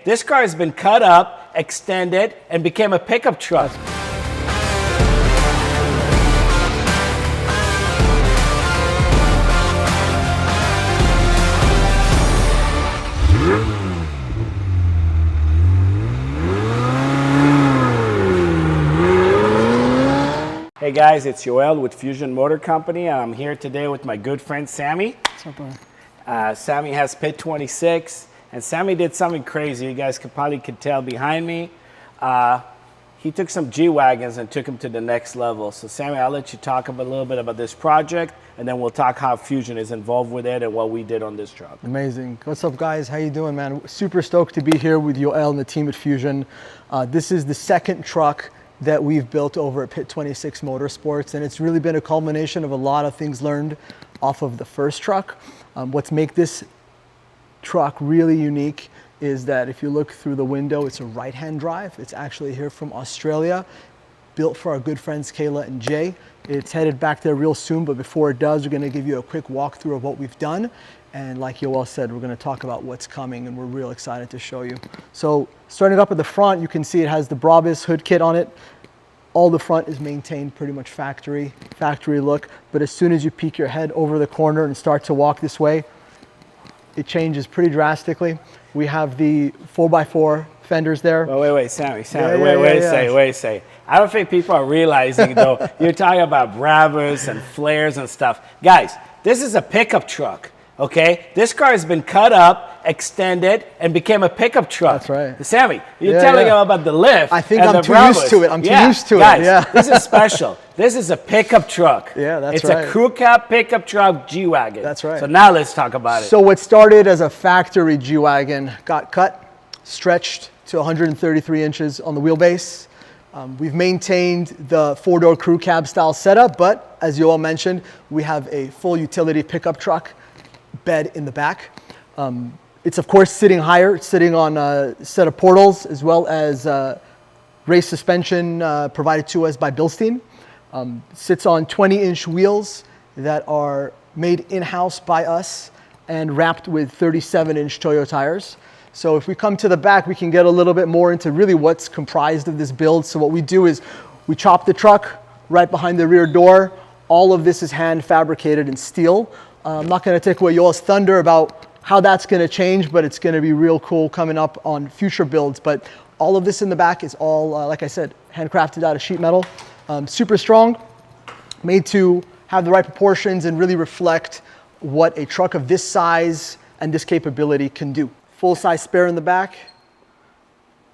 This car has been cut up, extended, and became a pickup truck. Hey guys, it's Yoel with Fusion Motor Company. I'm here today with my good friend Sammi. What's up, bro? Sammi has Pit26, and Sammi did something crazy. You guys could tell behind me. He took some G-Wagons and took them to the next level. So Sammi, I'll let you talk a little bit about this project, and then we'll talk how Fusion is involved with it and what we did on this truck. Amazing. What's up, guys? How you doing, man? Super stoked to be here with Yoel and the team at Fusion. This is the second truck that we've built over at Pit26 Motorsports, and it's really been a culmination of a lot of things learned off of the first truck. What's make this truck really unique is that if you look through the window, it's a right-hand drive. It's actually here from Australia, built for our good friends Kayla and Jay. It's headed back there real soon, but before it does, we're gonna give you a quick walkthrough of what we've done. And like Yoel said, we're gonna talk about what's coming, and we're real excited to show you. So starting up at the front, you can see it has the Brabus hood kit on it. All the front is maintained pretty much factory look, but as soon as you peek your head over the corner and start to walk this way, it changes pretty drastically. We have the 4x4 fenders there. Well, wait, Sammi, wait a second. I don't think people are realizing though, you're talking about Brabus and flares and stuff. Guys, this is a pickup truck, okay? This car has been cut up, extended, and became a pickup truck. That's right. Sammi, you're telling them about the lift. I think and I'm the too Brabus. used to it. I'm too used to guys, it. Yeah. This is special. This is a pickup truck. Yeah, that's it's right. It's a crew cab pickup truck G-Wagon. That's right. So now let's talk about it. So what started as a factory G-Wagon got cut, stretched to 133 inches on the wheelbase. We've maintained the four-door crew cab style setup, but as Yoel mentioned, we have a full utility pickup truck bed in the back. It's of course sitting higher. It's sitting on a set of portals as well as race suspension provided to us by Bilstein. Sits on 20-inch wheels that are made in-house by us and wrapped with 37-inch Toyo tires. So if we come to the back, we can get a little bit more into really what's comprised of this build. So what we do is we chop the truck right behind the rear door. All of this is hand fabricated in steel. I'm not going to take away Yoel's thunder about how that's going to change, but it's going to be real cool coming up on future builds. But all of this in the back is all, like I said, handcrafted out of sheet metal. Super strong, made to have the right proportions and really reflect what a truck of this size and this capability can do. Full-size spare in the back,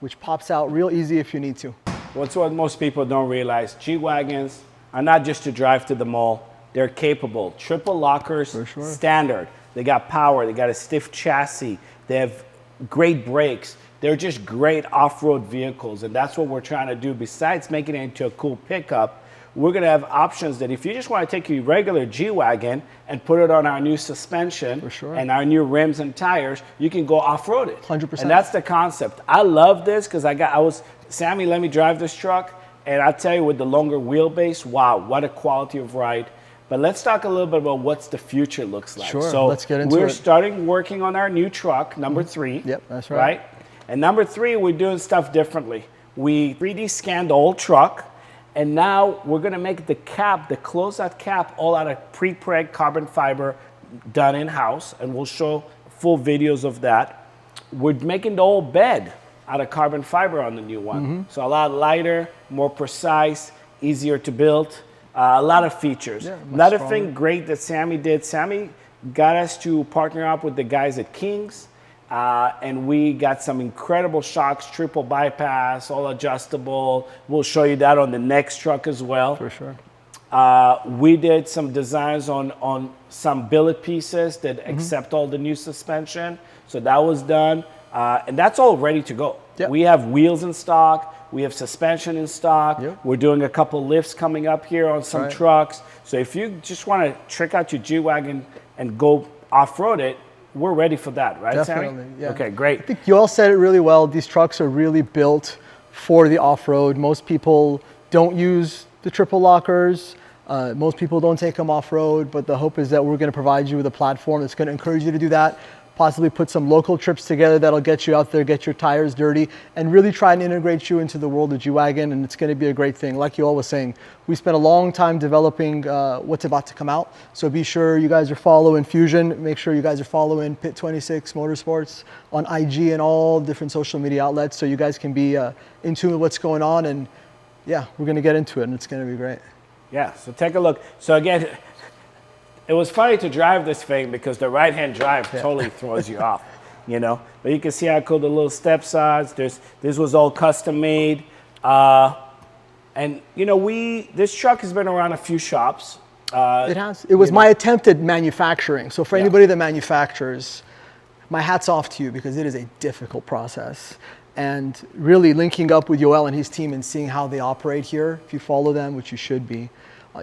which pops out real easy if you need to. What's what most people don't realize, G-Wagons are not just to drive to the mall. They're capable. Triple lockers, For sure. Standard. They got power, they got a stiff chassis, they have great brakes. They're just great off-road vehicles, and that's what we're trying to do. Besides making it into a cool pickup, we're gonna have options that if you just wanna take your regular G-Wagon and put it on our new suspension For sure. and our new rims and tires, you can go off-road it. 100%. And that's the concept. I love this because Sammi let me drive this truck, and I'll tell you with the longer wheelbase, wow, what a quality of ride. But let's talk a little bit about what's the future looks like. Sure, so let's get into it. We're starting working on our new truck, number 3. Yep, that's right. And number 3, we're doing stuff differently. We 3D scanned the whole truck, and now we're gonna make the cap, the closeout cap, all out of pre-preg carbon fiber done in-house, and we'll show full videos of that. We're making the whole bed out of carbon fiber on the new one. So a lot lighter, more precise, easier to build. A lot of features. Yeah, another thing great that Sammi did, Sammi got us to partner up with the guys at King's, and we got some incredible shocks, triple bypass, all adjustable. We'll show you that on the next truck as well. For sure. We did some designs on some billet pieces that accept all the new suspension. So that was done, and that's all ready to go. Yep. We have wheels in stock. We have suspension in stock. Yep. We're doing a couple lifts coming up here on some trucks. So if you just want to trick out your G-Wagon and go off-road it, we're ready for that, right, Definitely, Sammi? yeah. Okay, great. I think Yoel said it really well. These trucks are really built for the off-road. Most people don't use the triple lockers. Most people don't take them off-road, but the hope is that we're going to provide you with a platform that's going to encourage you to do that. possibly put some local trips together that'll get you out there, get your tires dirty, and really try and integrate you into the world of G-Wagon, and it's going to be a great thing. Like Yoel was saying, we spent a long time developing what's about to come out, so be sure you guys are following Fusion. Make sure you guys are following Pit26 Motorsports on IG and all different social media outlets, so you guys can be in tune with what's going on. And yeah, we're going to get into it, and it's going to be great. Yeah, so take a look. So again, it was funny to drive this thing because the right-hand drive totally throws you off, you know. But you can see how cool the little steps are. This was all custom made. And, you know, this truck has been around a few shops. It has. It was my attempt at manufacturing. So for anybody that manufactures, my hat's off to you, because it is a difficult process. And really linking up with Yoel and his team and seeing how they operate here, if you follow them, which you should be,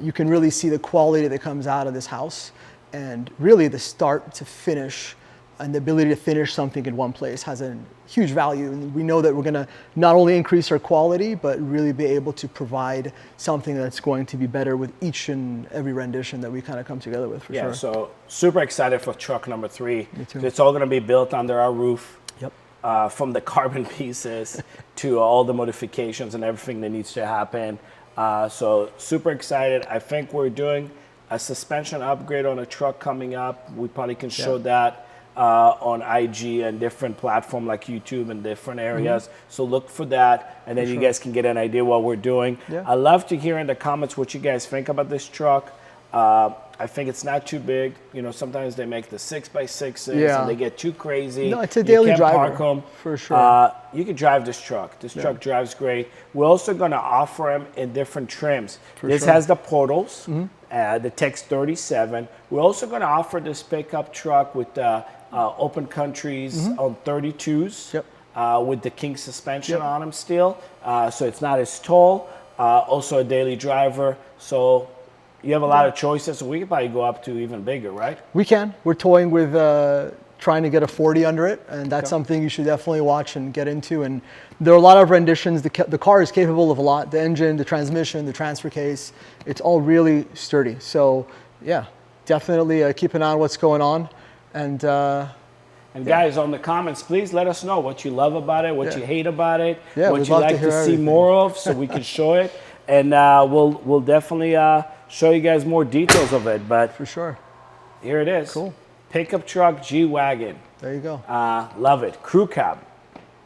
you can really see the quality that comes out of this house, and really the start to finish and the ability to finish something in one place has a huge value. And we know that we're going to not only increase our quality, but really be able to provide something that's going to be better with each and every rendition that we kind of come together with, for sure. Yeah, so super excited for truck number 3. Me too. It's all going to be built under our roof. Yep. From the carbon pieces to all the modifications and everything that needs to happen. So super excited. I think we're doing a suspension upgrade on a truck coming up. We probably can show that on IG and different platform like YouTube and different areas. So look for that, and then you guys can get an idea what we're doing. I love to hear in the comments what you guys think about this truck. I think it's not too big. You know, sometimes they make the 6x6s and they get too crazy. No, it's a daily you can't driver, park them. for sure. You can drive this truck. This truck drives great. We're also going to offer them in different trims. This has the portals, the Tex 37. We're also going to offer this pickup truck with open countries on 32s with the King suspension on them still. So it's not as tall. Also a daily driver. So you have a lot of choices. So we could probably go up to even bigger, right? We can. We're toying with trying to get a 40 under it, and that's something you should definitely watch and get into. And there are a lot of renditions. The car is capable of a lot. The engine, the transmission, the transfer case, it's all really sturdy. So yeah, definitely keep an eye on what's going on. And guys, on the comments, please let us know what you love about it, what you hate about it, what you like to see everything. more of, so we can show it. And we'll definitely show you guys more details of it. But for sure, here it is. Cool. Pickup truck G-Wagon. There you go. Love it. Crew cab.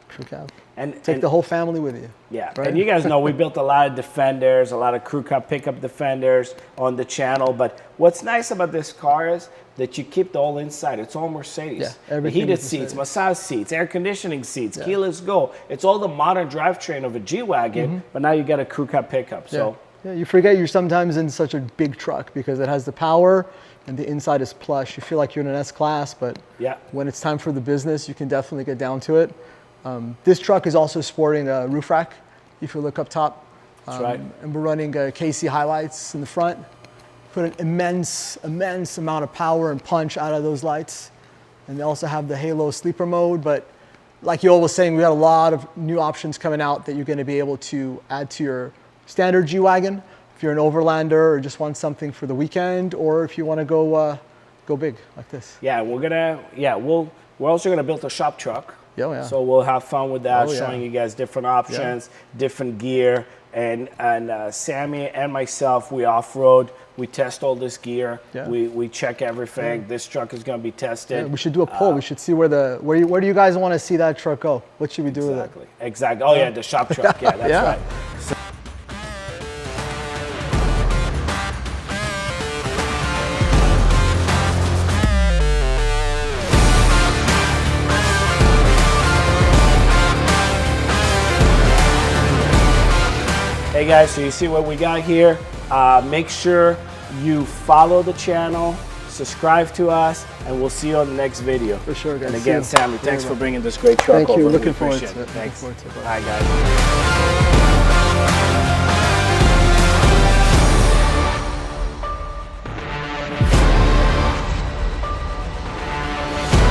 Crew cab. And take the whole family with you. Yeah, right? And you guys know we built a lot of Defenders, a lot of crew cab pickup Defenders on the channel. But what's nice about this car is that you keep the whole inside. It's all Mercedes. Yeah, the heated seats, massage seats, air conditioning seats, keyless go. It's all the modern drivetrain of a G-Wagon, but now you got a crew cab pickup. So yeah, you forget you're sometimes in such a big truck because it has the power and the inside is plush. You feel like you're in an S-Class, but when it's time for the business, you can definitely get down to it. This truck is also sporting a roof rack, if you look up top. That's right. And we're running KC highlights in the front. Put an immense amount of power and punch out of those lights. And they also have the Halo sleeper mode, but like Yoel was saying, we got a lot of new options coming out that you're going to be able to add to your standard G-Wagon if you're an overlander or just want something for the weekend, or if you want to go big like this. Yeah, we're also gonna build a shop truck. So we'll have fun with that, showing you guys different options, different gear, and Sammy and myself, we off-road. We test all this gear. We check everything. This truck is going to be tested. We should do a poll. We should see where do you guys want to see that truck go? What should we do with it? Exactly. Oh yeah, the shop truck. Yeah, that's right. So, hey guys, so you see what we got here. Make sure you follow the channel, subscribe to us, and we'll see you on the next video. For sure, guys. And again, Sammy, thanks for bringing this great truck over. Thank you. Looking forward to it. Thanks. All right, guys.